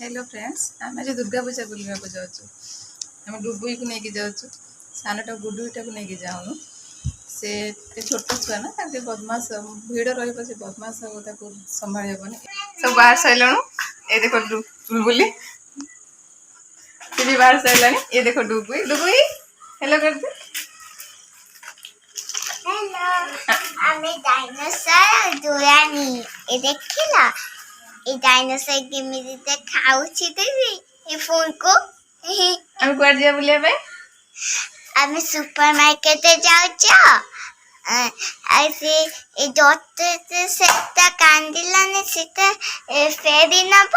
Hello friends आम आज दुर्गा पूजा बुलवा को जाऊँ आम डुबुई को लेकिन जाऊँ सानटा गुडुईटा को लेकिन जाऊँ से छोट छुआ ना बदमाश भिड़ रही बदमाश हम संभाल हेबन सब बाहर सारे ये देख बुलबुली भी बाहर सारा ये देख डुबुई डुबुई हेलो कर दे আমি ডাইনোসর দুরানি এ দেখিলা এই ডাইনোসর কেমিতে খাউছি দিদি এই ফুলকো हम कुआर जा बुलिया আমি সুপারমার্কেটে যাচ্ছ আইসে এই দত্ততে সেটা কান্দিলানে সেটা ফেরি নব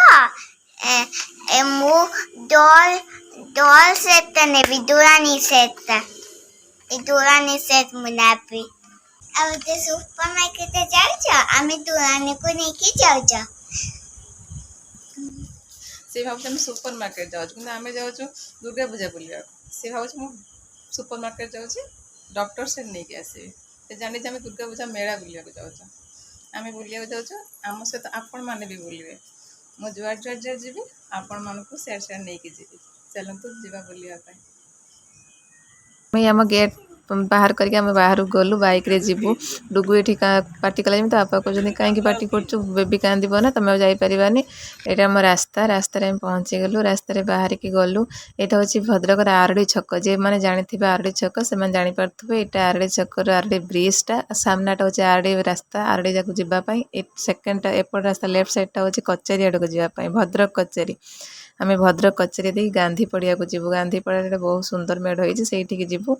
মু ডল ডল সেটা নেবি দুরানি সেটা এই দুরানি সেট মু নেবি अब तो सुपर मार्केट जाऊँ आम दुरानी को लेकिन जाऊँ से भाव सुपर मार्केट जाऊँ कि आम जाऊँ दुर्गा पूजा बुलवा से भाव सुपर मार्केट जाऊँ डॉक्टर से नहीं कि आसवे से जानी आम दुर्गा पूजा मेला बुलवा जाऊँ आम बुलिया जाऊँ आम सहित आपण मैंने भी बुलवे मु जुआर जुआर जुआर जी आपण मान को सियाड़ सियाड़ नहीं जी चलतु जा बुलवाई आम गेट बाहर करके आम बाहर गलु बाइक रे जीवु डुगु ये पार्टी कला तो आपा कहते कहीं पार्टी कर बेबी कांदब ना तुम जापरानी यहाँ आम रास्ता रास्त पहुँची गलु रास्त बाहर की गलु यहाँ हूँ भद्रक आरडी छक जे मैंने जानी आरडी छक से जापे यहाँ आरडी छक आरडी ब्रिजटा सामनाटा हूँ आरडी रास्ता आरडी जाक जावाई सेकेंड एपट रास्ता लेफ्ट साइडटा हूँ कचेरी आड़ को जावाई भद्रक कचेरी आम भद्रक कचेरी दे गांधी पड़िया को जीवु गांधी पड़िया बहुत सुंदर मेढ़ होती से जीवु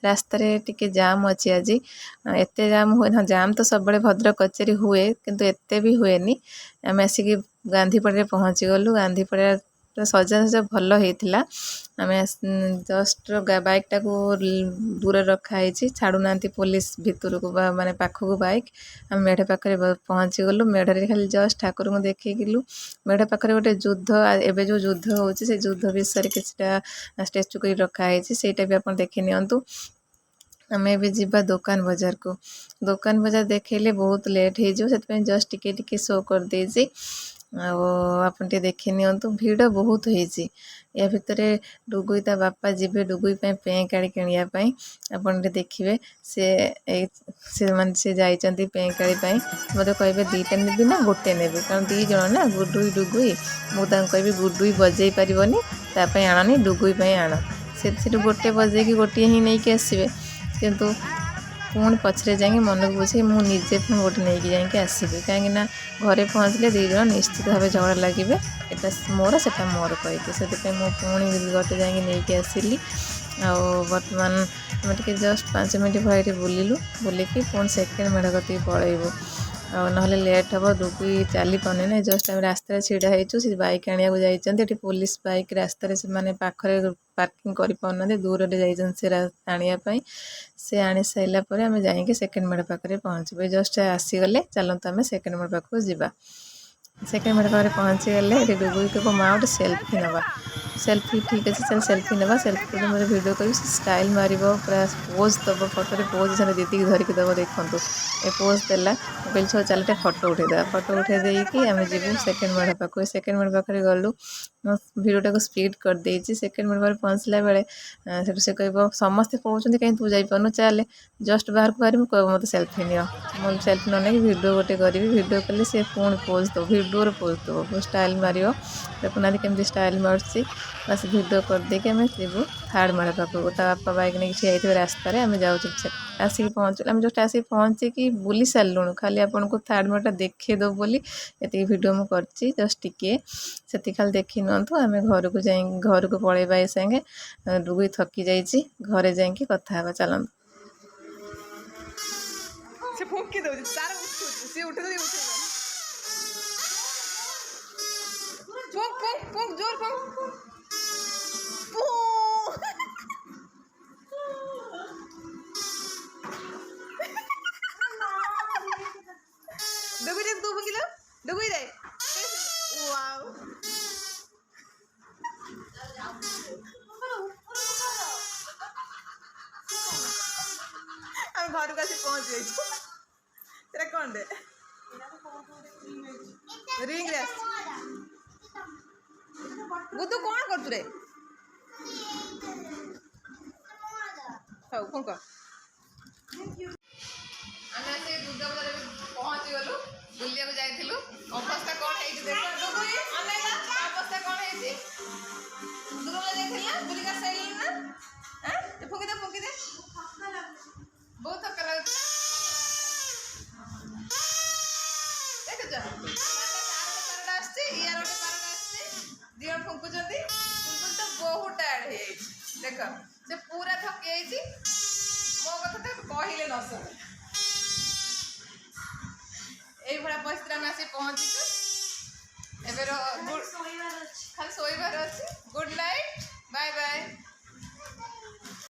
रास्तार टिके जाम अच्छी आज एत जाम हुए ना जाम तो सब भद्रक कचेरी हुए किंतु एते भी हुए आम आसिक गांधी पड़िया पहुँची गलु गांधी पड़िया सजा सजा भल होता आम जस्ट बाइक टाक दूर रखाई छाड़ूना पुलिस भितर को माने पाखक बाइक आम मेढ़ पाखे पहुँची गलु मेढ़े खाली जस्ट ठाकुर को देखलु मेढ़ पाखे गोटे युद्ध एवं जो युद्ध होची से युद्ध विषय किसी स्टेचू कर रखाई सेटा भी आप देखी नियंतु आमे भी जीवा दुकान बाजार को दुकान बाजार देखेले बहुत लेट हो जस्ट टिके शो कर देजी आप देखी नियंतु भीड़ बहुत होती या भितर डुगुई ता बापा जीवे डुगुई पें काड़ी किणापी आपन देखिए से जाइंट पें काड़ी मत कहे दीटा नेबी ना गोटे नेबी कारण दी जन ना गुडुई डुगुई मुझे कहि गुडुई बजे पारनी ताप आणनी डुगुई आण से गोटे बजे कि गोटे ही नहीं आसवे किंतु पुणी पछरे जाए मन को बुझे मुझे पुणी गोटे नहीं जाकि आसबि कहीं घरे पहुँचले दी जन निश्चित भाव झगड़ा लगे एटा मोर से मोर कहीकि से पुणी गोटे जाकि नहीं आसली बर्तमान आम टे जस्ट 5 मिनट भाई बुलिलु बुलिकी पुणी सेकेंड मेढ़ कती पलैबू ना लेट हम डुगुई चली पाने ना जस्ट आम रास्ता छिड़ा होती बाइक आने जाइए पुलिस बाइक रास्तार से पाखे पार्किंग कर दूर से आने से आनी सारापर आम जा सेकेंड मेढ़ पाखे पहुँचे जस्ट आसीगले चलते आम सेकेंड मेढ़ पाखक जावा सेकेंड मेढ़ पाखे पहुँची गले डुगुई को माँ गोटे सेल्फी नवा सेल्फी ठीक अच्छे चल सेल्फी नवा सेल्फी मेरे वीडियो कर स्टाइल मार पूरा पोज दब फोटो पोज दीदी धरिकी दब देखु ए पोज देला कहली छो चल फोटो उठेदा फोटो उठे देकी आम जीवु सेकेंड मेढ़ पाख सेकेंड मेढ़ पाखे गलु भिडियोटा को स्पीड कर देछि सेकेंड मेढ़ पाखे पहुँचला बेले से कह समस्ते कहते कहीं तू जापार चले जस्ट बाहर को बाहर कह मत सेल्फी नियो मुझे सेल्फी न नहीं भिडियो गोटे करी भिडियो कले सी पुणी पोज दो भिडियो पोज दो स्टाइल मार देखुना केमती स्टाइल मार्ची बस भिडियो करदेकि आम जीवु थर्ड मेढ़ पाखक ता बापा बाइक नहीं ठिया रास्त आम जाऊँ आसिक पहुँचल आम जस्ट आसिक पहुँचिकी बुली सारूँ खाली आपन को थर्ड मेढ़ देखे दो बोली ये भिडियो मुझे जस्ट टिके से खाली देखी नियंतु आम घर को जा घर को पलैबा ए संगे डुगुई थकी जाइए घरे जाकि कथा हवा चलत से फुंकी दउछि तार से उठे दे फुंक फुंक फुंक जोर फुंक डुगुई दे तू फुंकी दे डुगुई दे वाओ हम घर को पहुँच गई कौन दे रिंग गुदू कौन कर रे हौ फुंक आमे से दुर्गा पूजा पहुंची गलु बुलिया को जाइथिलु अवस्था कौन है देखो दुगुई अनेला अवस्था कौन है दुर्गा पूजा जाइथिल ना बुलिका सैल ना हां ते फुंकी दे बहुत थका लगता देखो जा पारडा आछी यार ओटे पारडा आछी दिया फुंकुचंदी बुलबुल तो बहुत टायर्ड है देखो से पूरा थके आइची मो कथा तो कहिले न सके এই ভড়া পরিস্থিতি আমি আসি পৌঁছিছু এবার খালি শোইবার আছে গুড নাইট বাই বাই।